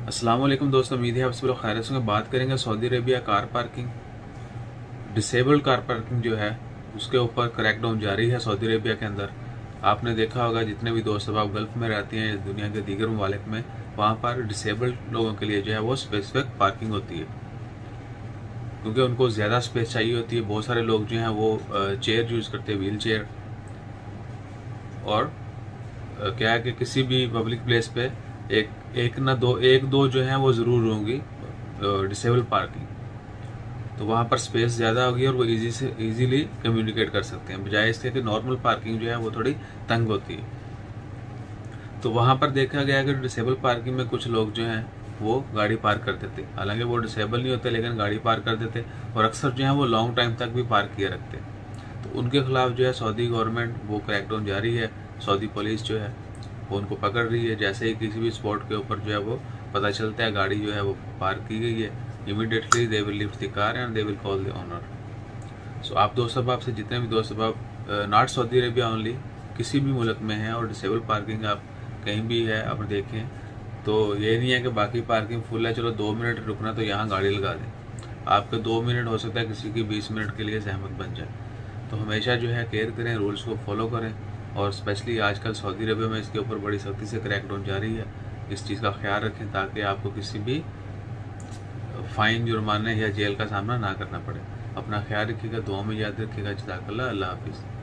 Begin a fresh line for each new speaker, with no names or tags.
अस्सलाम वालेकुम दोस्तों, उम्मीद है आप सब लोग खैरियत से होंगे। बात करेंगे Saudi Arabia car parking, disabled car parking जो है उसके ऊपर क्रैकडाउन जारी है सऊदी अरेबिया के अंदर। आपने देखा होगा जितने भी दोस्त अब आप गल्फ में रहते हैं, दुनिया के दीगर ममालिक में, वहाँ पर डिसेबल्ड लोगों के लिए जो है वो स्पेसिफिक पार्किंग होती है, क्योंकि उनको ज़्यादा स्पेस चाहिए होती है। बहुत सारे लोग जो हैं वो चेयर यूज़ करते हैं, व्हील चेयर, और क्या है कि किसी भी पब्लिक प्लेस पे एक दो जो हैं वो ज़रूर होंगी डिसेबल पार्किंग। तो वहाँ पर स्पेस ज़्यादा होगी और वो इजीली कम्युनिकेट कर सकते हैं, बजाय इसके कि नॉर्मल पार्किंग जो है वो थोड़ी तंग होती है। तो वहाँ पर देखा गया कि डिसेबल पार्किंग में कुछ लोग जो हैं वो गाड़ी पार्क कर देते, हालांकि वो डिसेबल नहीं होते लेकिन गाड़ी पार्क कर देते, और अक्सर जो है वो लॉन्ग टाइम तक भी पार्क किए रखते। तो उनके खिलाफ जो है सऊदी गवर्नमेंट वो क्रैकडाउन जारी है। सऊदी पुलिस जो है वो उनको पकड़ रही है। जैसे ही किसी भी स्पॉट के ऊपर जो है वो पता चलता है गाड़ी जो है वो पार्क की गई है, immediately they will lift the car and they will call the owner. So आप दोस्त अहबाब से जितने भी दोस्त अहबाब नॉट सऊदी अरेबिया ओनली, किसी भी मुल्क में है और डिसेबल पार्किंग आप कहीं भी है आप देखें, तो ये नहीं है कि बाकी पार्किंग फुल है चलो 2 मिनट रुकना तो यहाँ गाड़ी लगा दें। आपके 2 मिनट हो सकता है किसी की 20 मिनट के लिए जहमत बन जाए। तो हमेशा जो है केयर करें, रूल्स को फॉलो करें, और स्पेशली आजकल सऊदी अरबिया में इसके ऊपर बड़ी सख्ती से क्रैकडाउन जारी है। इस चीज़ का ख्याल रखें ताकि आपको किसी भी फाइन, जुर्माने या जेल का सामना ना करना पड़े। अपना ख्याल रखिएगा, दुआ में याद रखिएगा। जज़ाकल्लाह, अल्लाह हाफिज़।